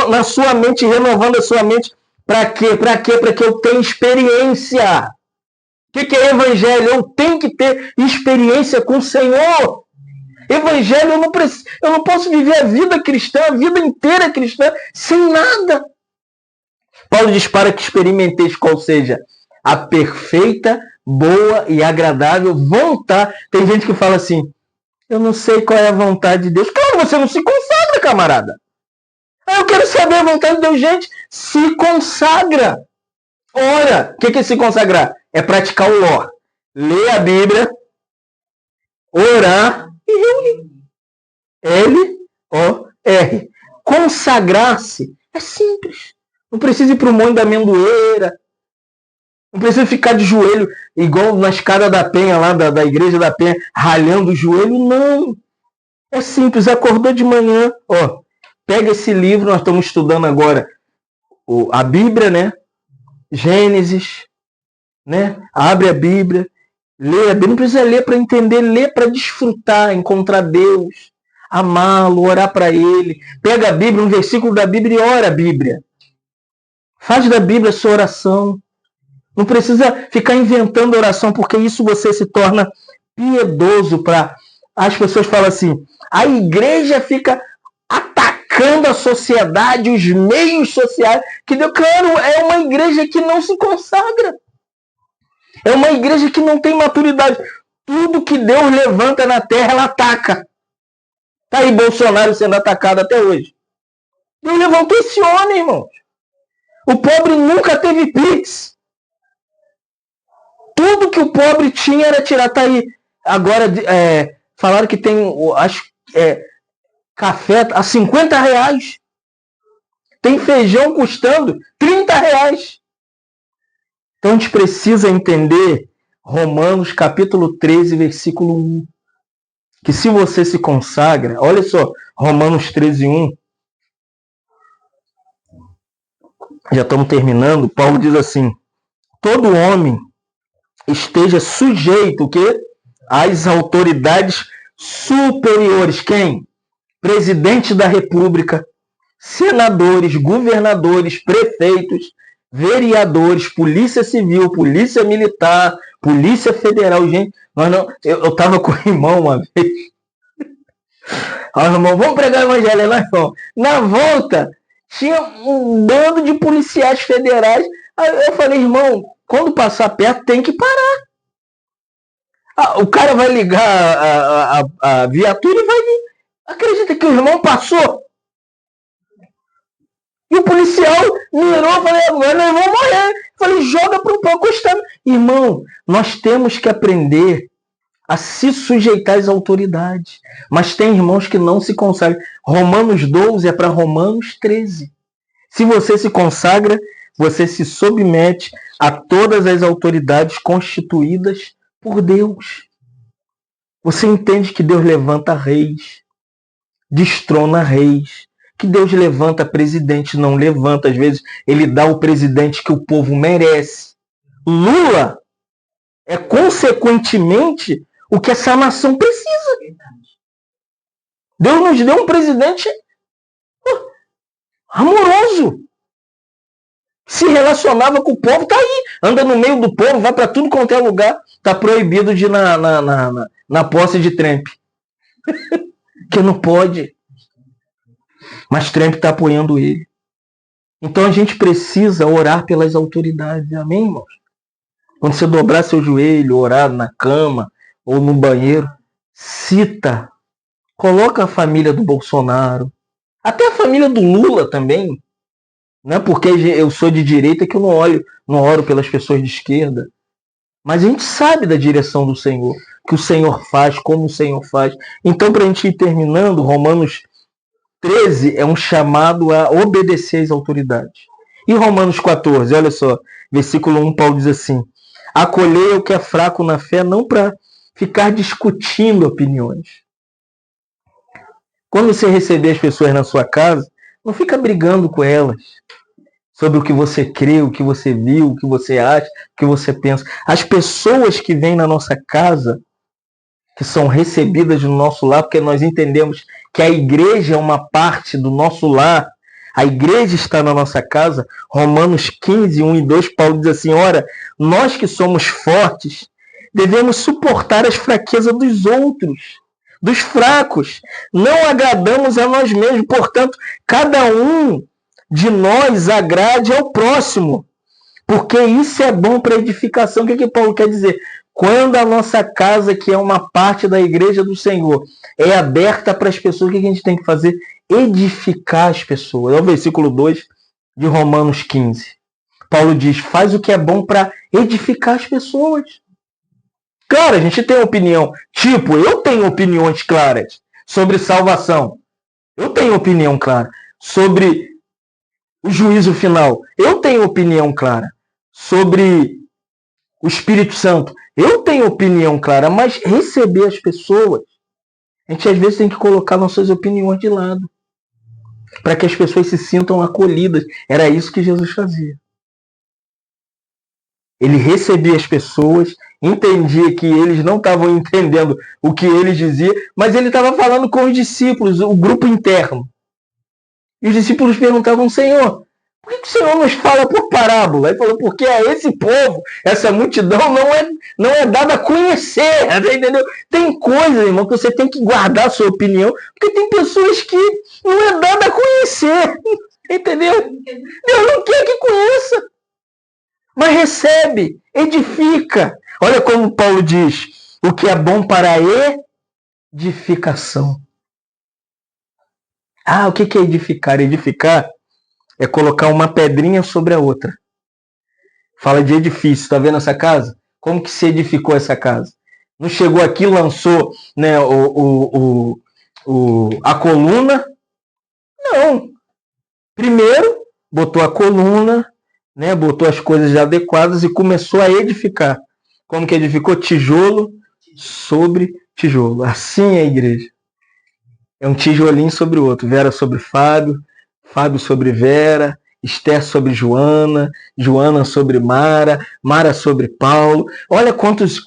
na sua mente, renovando a sua mente. Para quê? Para quê? Para que eu tenha experiência. O que é evangelho? Eu tenho que ter experiência com o Senhor. Evangelho, eu não posso viver a vida cristã, a vida inteira cristã, sem nada. Paulo diz para que experimenteis qual seja a perfeita, boa e agradável vontade. Tem gente que fala assim, eu não sei qual é a vontade de Deus. Claro, você não se consagra, camarada. Eu quero saber a vontade de Deus. Gente, se consagra. Ora, o que é se consagrar? É praticar o ó. Ler a Bíblia, orar e reunir. L-O-R. Consagrar-se é simples. Não precisa ir para o Monte da Amendoeira. Não precisa ficar de joelho, igual na escada da Penha, lá da igreja da Penha, ralhando o joelho. Não. É simples. Acordou de manhã, ó. Pega esse livro, nós estamos estudando agora a Bíblia, né? Gênesis, né? Abre a Bíblia, lê a Bíblia. Não precisa ler para entender, lê para desfrutar, encontrar Deus, amá-lo, orar para Ele. Pega a Bíblia, um versículo da Bíblia e ora a Bíblia. Faz da Bíblia a sua oração. Não precisa ficar inventando oração, porque isso você se torna piedoso. As pessoas falam assim, a igreja fica atacando a sociedade, os meios sociais. Claro, é uma igreja que não se consagra. É uma igreja que não tem maturidade. Tudo que Deus levanta na terra, ela ataca. Está aí Bolsonaro sendo atacado até hoje. Deus levantou esse homem, irmãos. O pobre nunca teve Pix. Tudo que o pobre tinha era tirar. Tá aí. Agora, falaram que tem, acho, café a R$50. Tem feijão custando R$30. Então a gente precisa entender Romanos capítulo 13, versículo 1. Que se você se consagra, olha só, Romanos 13, 1. Já estamos terminando. Paulo diz assim, todo homem esteja sujeito o quê? Às autoridades superiores. Quem? Presidente da República, senadores, governadores, prefeitos, vereadores, polícia civil, polícia militar, polícia federal. Gente, eu estava com o irmão uma vez. Irmão, vamos pregar o evangelho lá, irmão. Na volta, tinha um bando de policiais federais. Aí eu falei, irmão, quando passar perto, tem que parar. O cara vai ligar a viatura e vai vir. Acredita que o irmão passou? E o policial mirou, falei, agora nós vamos morrer. Falei, joga para o pão costando. Irmão, nós temos que aprender a se sujeitar às autoridades. Mas tem irmãos que não se consagram. Romanos 12 é para Romanos 13. Se você se consagra, você se submete a todas as autoridades constituídas por Deus. Você entende que Deus levanta reis, destrona reis, que Deus levanta presidente, não levanta. Às vezes ele dá o presidente que o povo merece. Lula é consequentemente o que essa nação precisa. Deus nos deu um presidente amoroso. se relacionava com o povo, tá aí. Anda no meio do povo, vai para tudo quanto é lugar. Tá proibido de ir na posse de Trump. Que não pode. Mas Trump está apoiando ele. Então a gente precisa orar pelas autoridades. Amém, irmãos? Quando você dobrar seu joelho, orar na cama ou no banheiro, cita. Coloca a família do Bolsonaro. Até a família do Lula também. Não é porque eu sou de direita que eu não oro pelas pessoas de esquerda. Mas a gente sabe da direção do Senhor, que o Senhor faz, como o Senhor faz. Então, para a gente ir terminando, Romanos 13 é um chamado a obedecer às autoridades. E Romanos 14, olha só, versículo 1, Paulo diz assim: acolhei o que é fraco na fé, não para ficar discutindo opiniões. Quando você receber as pessoas na sua casa, não fica brigando com elas sobre o que você crê, o que você viu, o que você acha, o que você pensa. As pessoas que vêm na nossa casa, que são recebidas no nosso lar, porque nós entendemos que a igreja é uma parte do nosso lar, a igreja está na nossa casa. Romanos 15, 1 e 2, Paulo diz assim: ora, nós que somos fortes, devemos suportar as fraquezas dos outros, dos fracos. Não agradamos a nós mesmos, portanto, cada um de nós agrade ao próximo, porque isso é bom para edificação. O que Paulo quer dizer? Quando a nossa casa, que é uma parte da igreja do Senhor, é aberta para as pessoas, o que a gente tem que fazer? Edificar as pessoas. É o versículo 2 de Romanos 15. Paulo diz: faz o que é bom para edificar as pessoas. Claro, a gente tem opinião. Tipo, eu tenho opiniões claras sobre salvação. Eu tenho opinião clara sobre o juízo final. Eu tenho opinião clara sobre o Espírito Santo. Eu tenho opinião clara, mas receber as pessoas, a gente às vezes tem que colocar nossas opiniões de lado, para que as pessoas se sintam acolhidas. Era isso que Jesus fazia. Ele recebia as pessoas, entendia que eles não estavam entendendo o que ele dizia, mas ele estava falando com os discípulos, o grupo interno. E os discípulos perguntavam: Senhor, por que o Senhor nos fala por parábola? Ele falou: porque a esse povo, essa multidão não é dada a conhecer, entendeu? Tem coisas, irmão, que você tem que guardar a sua opinião, porque tem pessoas que não é dada a conhecer, entendeu? Deus não quer que conheça, mas recebe, edifica. Olha como Paulo diz: o que é bom para a edificação. Ah, o que é edificar? Edificar é colocar uma pedrinha sobre a outra. Fala de edifício. Está vendo essa casa? Como que se edificou essa casa? Não chegou aqui, lançou, né, a coluna? Não. Primeiro, botou a coluna, né, botou as coisas adequadas e começou a edificar. Como que edificou? Tijolo sobre tijolo. Assim é a igreja. É um tijolinho sobre o outro. Vera sobre Fábio, Fábio sobre Vera, Esther sobre Joana, Joana sobre Mara, Mara sobre Paulo. Olha quantas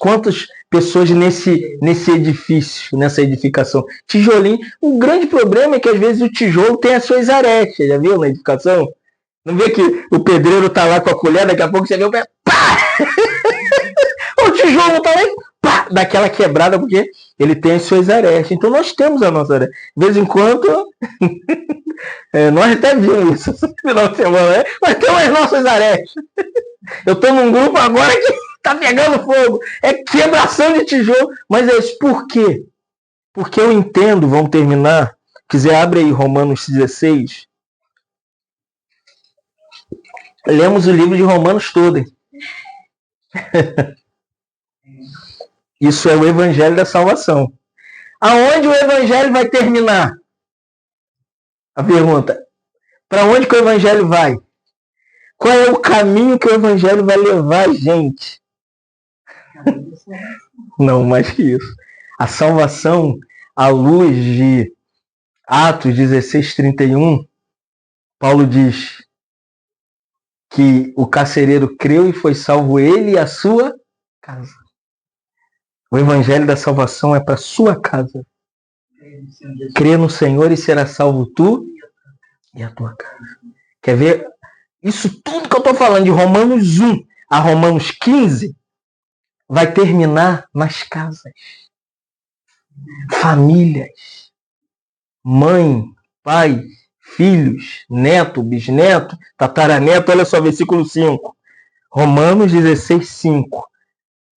pessoas nesse edifício, nessa edificação. Tijolinho. O grande problema é que às vezes o tijolo tem as suas arestas. Já viu na edificação? Não vê que o pedreiro tá lá com a colher, daqui a pouco você vê o pé. Pá! O tijolo tá lá e pá! Daquela quebrada, porque ele tem as suas arestas. Então nós temos a nossa aresta. De vez em quando, nós até vimos isso no final de semana, né? Nós temos as nossas arestas. Eu tô num grupo agora que tá pegando fogo. É quebração de tijolo. Mas é isso. Por quê? Porque eu entendo, vamos terminar. Quiser, abre aí Romanos 16. Lemos o livro de Romanos todo. Isso é o evangelho da salvação. Aonde o evangelho vai terminar? A pergunta: para onde que o evangelho vai? Qual é o caminho que o evangelho vai levar a gente? Não, mais que isso. A salvação, à luz de Atos 16:31, Paulo diz que o carcereiro creu e foi salvo ele e a sua casa. O evangelho da salvação é para a sua casa. Crê no Senhor e será salvo tu e a tua casa. Quer ver? Isso tudo que eu estou falando de Romanos 1 a Romanos 15 vai terminar nas casas. Famílias. Mãe, pai, filhos, neto, bisneto, tataraneto. Olha só, versículo 5. Romanos 16, 5.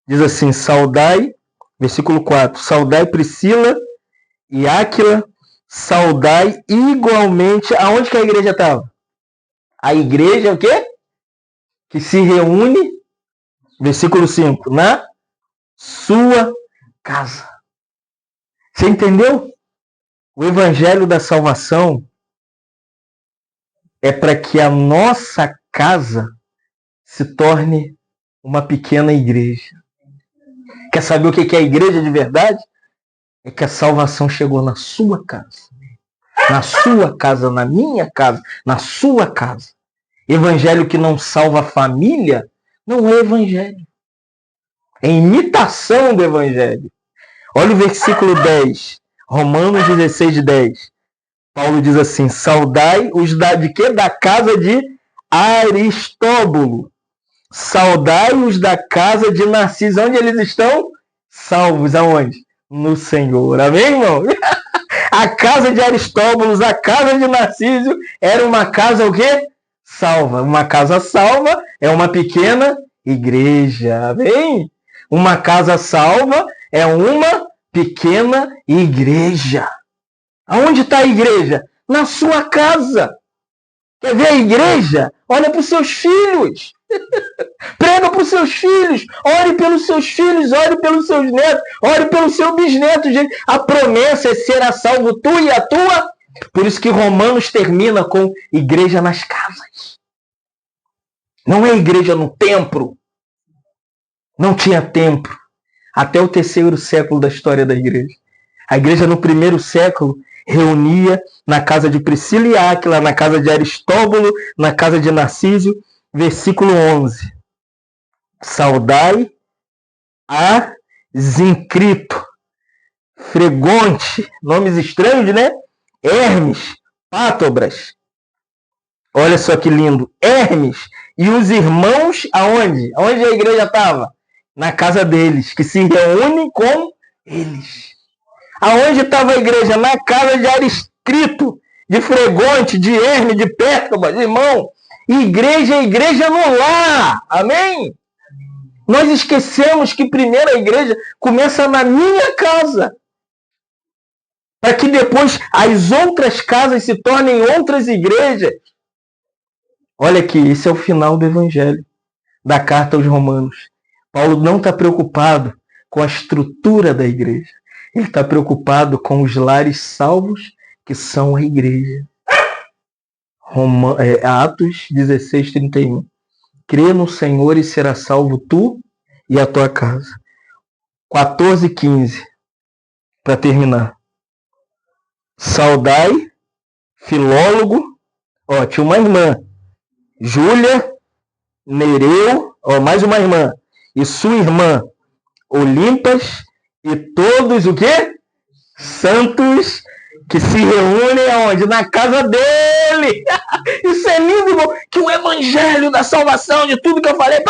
Diz assim, saudai, versículo 4. Saudai Priscila e Áquila, saudai igualmente. Aonde que a igreja estava? A igreja o quê? Que se reúne, versículo 5, na sua casa. Você entendeu? O evangelho da salvação é para que a nossa casa se torne uma pequena igreja. Quer saber o que é a igreja de verdade? É que a salvação chegou na sua casa. Na sua casa, na minha casa, na sua casa. Evangelho que não salva a família não é evangelho. É imitação do evangelho. Olha o versículo 10. Romanos 16, 10. Paulo diz assim, saudai os de quê? Da casa de Aristóbulo. Saudai os da casa de Narciso. Onde eles estão? Salvos. Aonde? No Senhor. Amém, irmão? A casa de Aristóbulo, a casa de Narciso, era uma casa o quê? Salva. Uma casa salva é uma pequena igreja. Amém? Uma casa salva é uma pequena igreja. Aonde está a igreja? Na sua casa. Quer ver a igreja? Olha para os seus filhos. Prega para os seus filhos. Ore pelos seus filhos. Ore pelos seus netos. Ore pelo seu bisneto. Gente. A promessa é será salvo tu e a tua. Por isso que Romanos termina com igreja nas casas. Não é igreja no templo. Não tinha templo. Até o 3º século da história da igreja. A igreja no 1º século reunia na casa de Priscila e Áquila, na casa de Aristóbulo, na casa de Narciso, versículo 11. Saudai a Zincrito, Fregonte, nomes estranhos, né? Hermes, Pátobras. Olha só que lindo. Hermes e os irmãos, aonde? Aonde a igreja estava? Na casa deles, que se reúnem com eles. Aonde estava a igreja? Na casa de Ariscrito, de Fregonte, de Hermes, de Pérgamo, irmão. Igreja é igreja no lar. Amém? Nós esquecemos que primeiro a igreja começa na minha casa. Para que depois as outras casas se tornem outras igrejas. Olha aqui, esse é o final do evangelho, da carta aos Romanos. Paulo não está preocupado com a estrutura da igreja. Ele está preocupado com os lares salvos, que são a igreja. Atos 16, 31. Crê no Senhor e será salvo tu e a tua casa. 14, 15. Para terminar. Saudai, Filólogo. Tinha uma irmã. Júlia, Nereu. Mais uma irmã. E sua irmã, Olimpas. E todos o quê? Santos que se reúnem aonde? Na casa dele. Isso é lindo, irmão. Que o evangelho da salvação, de tudo que eu falei,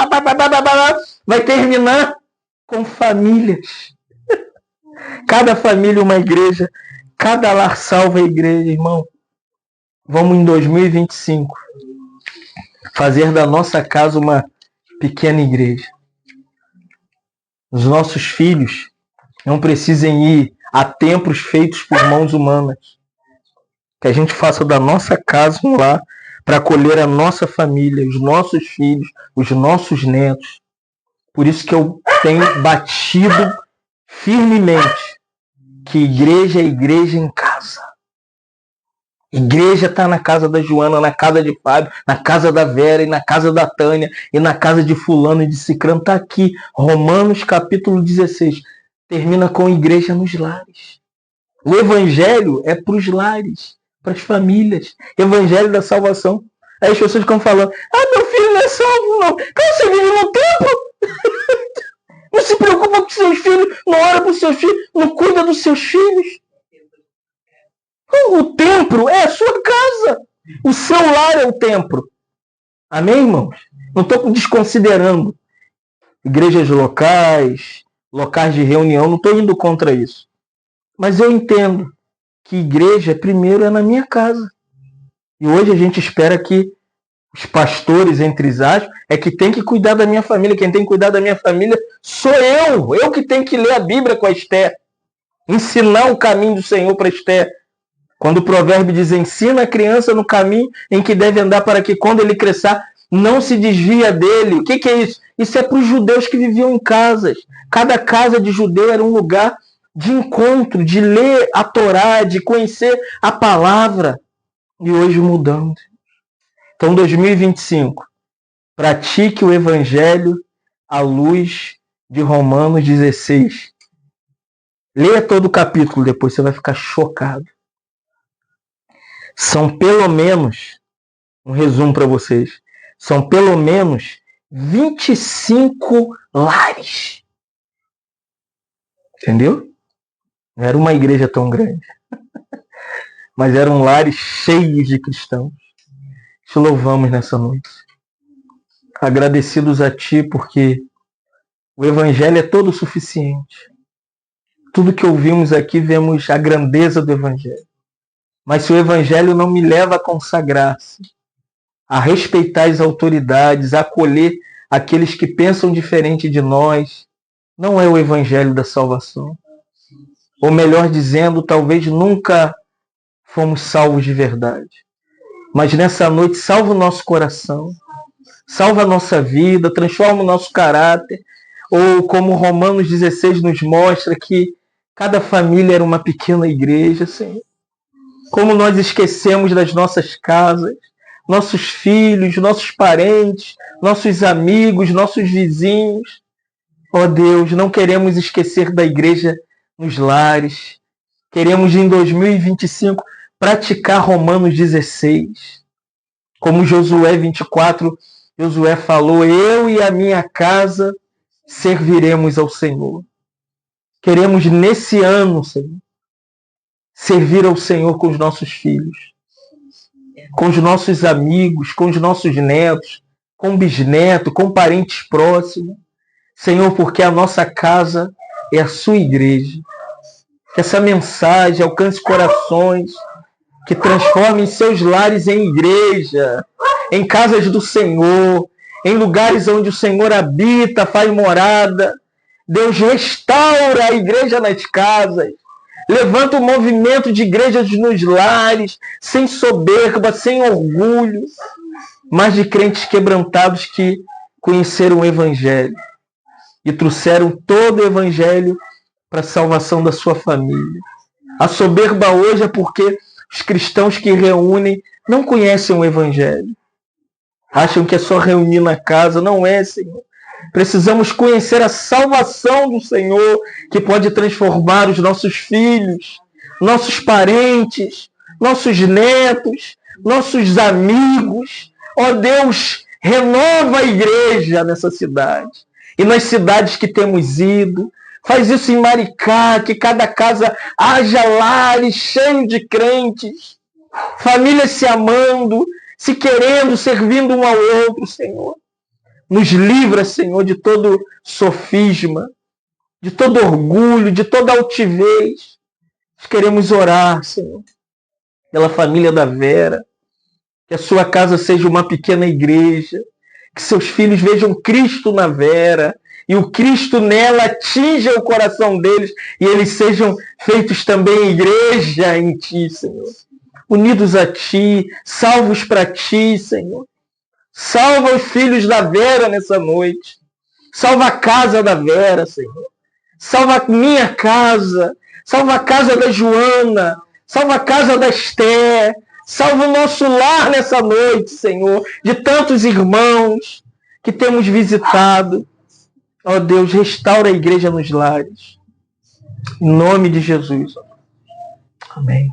vai terminar com famílias. Cada família uma igreja. Cada lar salva a igreja, irmão. Vamos em 2025 fazer da nossa casa uma pequena igreja. Os nossos filhos não precisem ir a templos feitos por mãos humanas. Que a gente faça da nossa casa um lar para acolher a nossa família, os nossos filhos, os nossos netos. Por isso que eu tenho batido firmemente que igreja é igreja em casa. Igreja está na casa da Joana, na casa de Fábio, na casa da Vera e na casa da Tânia e na casa de fulano e de cicrano. Está aqui, Romanos capítulo 16. Termina com igreja nos lares. O evangelho é para os lares, para as famílias. Evangelho da salvação. Aí as pessoas ficam falando, meu filho não é salvo, não. Como você vive no templo? Não se preocupa com seus filhos, não ora para os seus filhos, não cuida dos seus filhos. O templo é a sua casa. O seu lar é o templo. Amém, irmãos? Não estou desconsiderando igrejas locais, locais de reunião, não estou indo contra isso. Mas eu entendo que igreja, primeiro, é na minha casa. E hoje a gente espera que os pastores, entre aspas, é que tem que cuidar da minha família. Quem tem que cuidar da minha família sou eu. Eu que tenho que ler a Bíblia com a Esther. Ensinar o caminho do Senhor para Esther. Quando o provérbio diz, ensina a criança no caminho em que deve andar para que quando ele crescer, não se desvia dele. O que é isso? Isso é para os judeus que viviam em casas. Cada casa de judeu era um lugar de encontro, de ler a Torá, de conhecer a palavra. E hoje mudamos. Então, 2025, pratique o Evangelho à luz de Romanos 16. Leia todo o capítulo, depois você vai ficar chocado. São pelo menos, um resumo para vocês, são pelo menos 25 lares. Entendeu? Não era uma igreja tão grande, mas eram lares cheios de cristãos. Te louvamos nessa noite. Agradecidos a Ti, porque o Evangelho é todo suficiente. Tudo que ouvimos aqui, vemos a grandeza do Evangelho. Mas se o Evangelho não me leva a consagrar-se, a respeitar as autoridades, a acolher aqueles que pensam diferente de nós, não é o Evangelho da salvação. Ou melhor dizendo, talvez nunca fomos salvos de verdade. Mas nessa noite, salva o nosso coração, salva a nossa vida, transforma o nosso caráter. Ou como Romanos 16 nos mostra, que cada família era uma pequena igreja, Senhor. Como nós esquecemos das nossas casas, nossos filhos, nossos parentes, nossos amigos, nossos vizinhos. Ó Deus, não queremos esquecer da igreja nos lares. Queremos em 2025 praticar Romanos 16. Como Josué 24, Josué falou, eu e a minha casa serviremos ao Senhor. Queremos nesse ano, Senhor, servir ao Senhor com os nossos filhos, com os nossos amigos, com os nossos netos, com bisnetos, com parentes próximos. Senhor, porque a nossa casa é a sua igreja. Que essa mensagem alcance corações, que transformem seus lares em igreja, em casas do Senhor, em lugares onde o Senhor habita, faz morada. Deus restaura a igreja nas casas. Levanta um movimento de igrejas nos lares, sem soberba, sem orgulho, mas de crentes quebrantados que conheceram o Evangelho e trouxeram todo o Evangelho para a salvação da sua família. A soberba hoje é porque os cristãos que reúnem não conhecem o Evangelho. Acham que é só reunir na casa. Não é, Senhor. Precisamos conhecer a salvação do Senhor, que pode transformar os nossos filhos, nossos parentes, nossos netos, nossos amigos. Ó Deus, renova a igreja nessa cidade. E nas cidades que temos ido, faz isso em Maricá, que cada casa haja lares cheios de crentes, famílias se amando, se querendo, servindo um ao outro, Senhor. Nos livra, Senhor, de todo sofisma, de todo orgulho, de toda altivez. Nós queremos orar, Senhor, pela família da Vera, que a sua casa seja uma pequena igreja, que seus filhos vejam Cristo na Vera, e o Cristo nela atinja o coração deles, e eles sejam feitos também igreja em Ti, Senhor. Unidos a Ti, salvos para Ti, Senhor. Salva os filhos da Vera nessa noite. Salva a casa da Vera, Senhor. Salva a minha casa. Salva a casa da Joana. Salva a casa da Esther. Salva o nosso lar nessa noite, Senhor. De tantos irmãos que temos visitado. Ó Deus, restaura a igreja nos lares. Em nome de Jesus. Amém.